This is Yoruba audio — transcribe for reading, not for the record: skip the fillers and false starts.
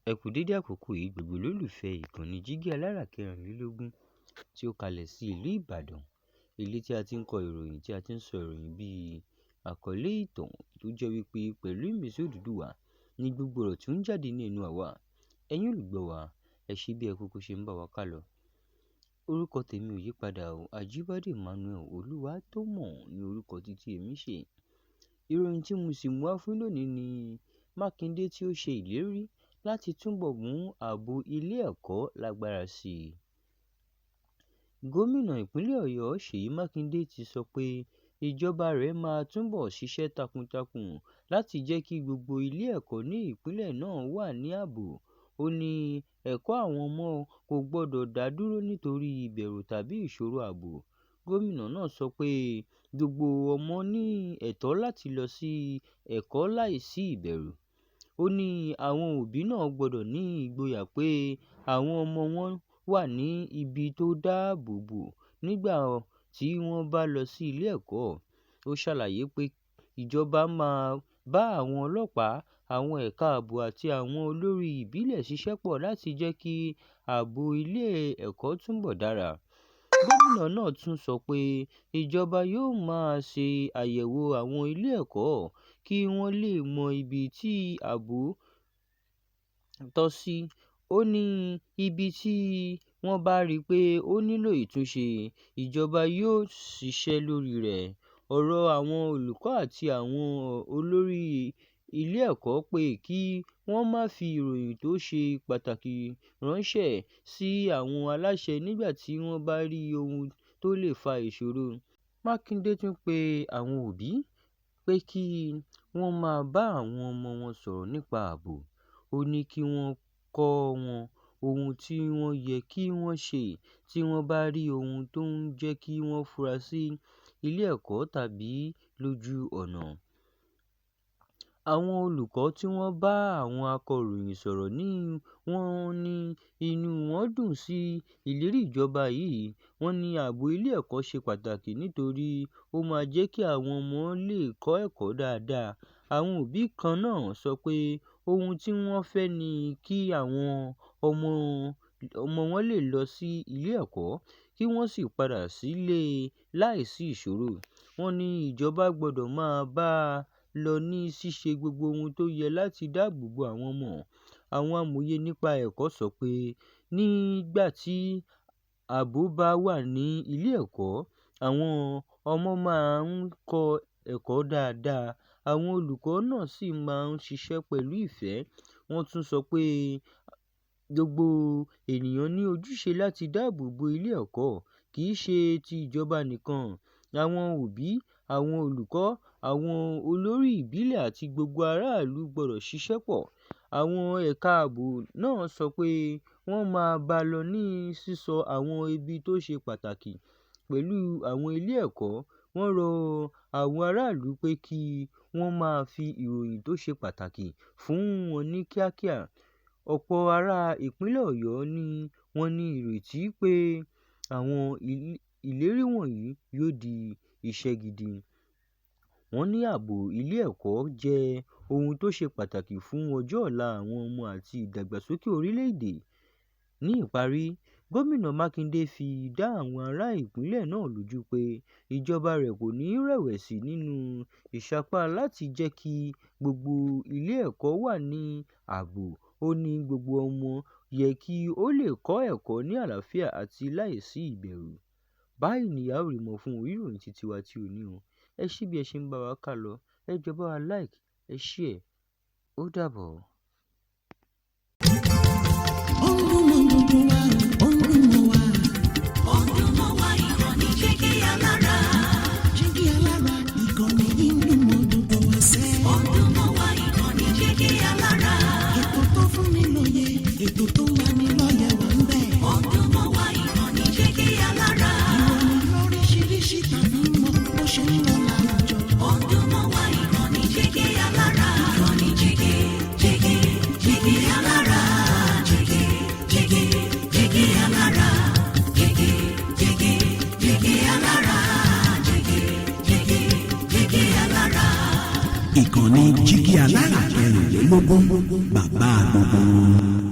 Ẹ kú dédé àkókò yìí gbogbo olólùfẹ́ ìkànnì Jígí Alára 24 tí ó kalẹ̀ sí ìlú Ìbàdàn, ilé tí a ti ń kọ ìròyìn tí a ti ń sọ ìròyìn bíi àkọlé ìtàn tó jẹ́ wípé pẹ̀lú ìmísí Odùduwà ní gbogbo ọ̀rọ̀ tí ó ń jáde ní ẹnu àwa. Ẹ̀yin olùgbọ́ wa, ẹ ṣé bí ẹ kúkú ṣe ń bá wa kálọ. Orúkọ tèmi ò yípadà o, Ajíbádé Emmanuel Olúwatómọ̀ ní orúkọ títí èmi ṣe. Ìròyìn tí mo sì mú wá fún lónìí ni Mákindé tí ó ṣe ìlérí láti túbọ̀ mú ààbò ilé ẹ̀kọ́ lágbára sí i. Gómìnà ìpínlẹ̀ Ọ̀yọ́ Ṣèyí Mákindé ti sọ pé ìjọba rẹ̀ máa túbọ̀ ṣiṣẹ́ takuntakun láti jẹ́ kí gbogbo ilé ẹ̀kọ́ ní ìpínlẹ̀ náà wà ní ààbò. Ó ní ẹ̀kọ́ àwọn ọmọ kò gbọdọ̀ dá dúró nítorí ìbẹ̀rù tàbí ìṣòro ààbò. Gómìnà náà sọ pé gbogbo ọmọ ní ẹ̀tọ́ láti lọ sí ẹ̀kọ́ láìsí ìbẹ̀rù. Ó ní àwọn òbí náà gbọdọ̀ ní ìgboyà pé àwọn ọmọ wọn wà ní ibi tó dáàbò bò nígbà tí wọ́n bá lọ sí ilé ẹ̀kọ́. Ó ṣàlàyé pé ìjọba máa bá àwọn ọlọ́pàá, àwọn ẹ̀ka ààbò àti àwọn olórí ìbílẹ̀ ṣiṣẹ́ pọ̀ láti jẹ́ kí ààbò ilé ẹ̀kọ́ túbọ̀ dára. Gómìnà náà tún sọ pé ìjọba yóò máa ṣe àyẹ̀wò àwọn ilé ẹ̀kọ́ kí wọ́n lè mọ ibi tí ààbò tọ́ sí. Ó ní ibi tí wọ́n bá rí pé ó nílò ìtúnṣe, ìjọba yóò ṣiṣẹ́ lórí rẹ̀. Ọ̀rọ̀ àwọn olùkọ́ àti àwọn olórí ilé ẹ̀kọ́ pé kí wọ́n má fi ìròyìn tó ṣe pàtàkì ránṣẹ́ sí àwọn aláṣẹ nígbà tí wọ́n bá rí ohun tó lè fa ìṣòro. Mákindé tún pe àwọn òbí pé kí wọ́n máa bá àwọn ọmọ wọn sọ̀rọ̀ nípa ààbò. Ó ní kí wọ́n kọ́ wọn ohun tí wọ́n yẹ kí wọ́n ṣe tí wọ́n bá rí ohun tó ń jẹ́ kí wọ́n fura sí ilé ẹ̀kọ́ tàbí lójú ọ̀nà. Àwọn olùkọ́ tí wọ́n bá àwọn akọ̀ròyìn sọ̀rọ̀ wọ́n ní inú wọn dùn sí ìlérí ìjọba yìí. Wọ́n ní ààbò ilé ẹ̀kọ́ ṣe pàtàkì nítorí ó máa jẹ́ kí àwọn ọmọ lè kọ́ ẹ̀kọ́ dáadáa. Àwọn òbí kan náà sọ pé ohun tí wọ́n fẹ́ ni kí àwọn ọmọ wọn lè lọ sí ilé ẹ̀kọ́ kí wọ́n sì padà sílé láìsí ìṣòro. Wọ́n ní ìjọba gbọdọ̀ máa bá a lọ ní ṣíṣe gbogbo ohun tó yẹ láti dáàbò bo àwọn ọmọ. Àwọn amòye nípa ẹ̀kọ́ sọ pé nígbà tí ààbò bá wà ní ilé ẹ̀kọ́, àwọn ọmọ máa ń kọ́ ẹ̀kọ́ dáadáa, àwọn olùkọ́ náà sì máa ń ṣiṣẹ́ pẹ̀lú ìfẹ́. Wọ́n tún sọ pé gbogbo ènìyàn ní ojúṣe láti dáàbò bo ilé ẹ̀kọ́, kì í ṣe ti ìjọba nìkan. Àwọn òbí, àwọn olùkọ́, àwọn olórí ìbílẹ̀ àti gbogbo aráàlú gbọdọ̀ ṣiṣẹ́ pọ̀. Àwọn ẹ̀ka ààbò náà sọ pé wọ́n máa bá a lọ ní sísọ àwọn ibi tó ṣe pàtàkì pẹ̀lú àwọn ilé ẹ̀kọ́. Wọ́n rọ àwọn aráàlú pé kí wọ́n máa fi ìròyìn tó ṣe pàtàkì fún wọn ní kíákíá. Ọ̀pọ̀ ará ìpínlẹ̀ Ọ̀yọ́ ni wọ́n ní ìrètí pé àwọn ìlérí wọ̀nyí yóò di iṣẹ́ gidi. Wọ́n ní ààbò ilé ẹ̀kọ́ jẹ́ ohun tó ṣe pàtàkì fún ọjọ́ ọ̀la àwọn ọmọ àti ìdàgbàsókè orílẹ̀-èdè. Ní ìparí, Gómìnà Mákindé fi dá àwọn ará ìpínlẹ̀ náà lójú pé ìjọba rẹ̀ kò ní rẹ̀wẹ̀sì nínú ìsapá láti jẹ́ kí gbogbo ilé ẹ̀kọ́ wà ní ààbò. Ó ní gbogbo ọmọ yẹ kí ó lè kọ́ ẹ̀kọ́ ní àlàáfíà àti láìsí ìbẹ̀rù. Báyìí ni a ó rí mọ́ fún orí ìròyìn títí wa tí ò ní o. Ẹ ṣé bí ẹ ṣe ń bá wa kálọ. Ẹ jọ̀ọ́ bá wa like, ẹ share. Ó dàbọ̀. Ètò tó wà ní lọ́yẹ̀ wà ń bẹ̀. Ọdún mọ́ wa ìkànnì Jígí Alára. Ìròyìn lóríṣiríṣi tàbí mọ bó ṣe ń lọ láwùjọ. Ọdún mọ́ wa ìkànnì Jígí Alára. Ìkànnì Jígí Alára. Jígí Alára. Jígí Alára. ìkànnì Jígí Alára 24, bàbá gbogbo.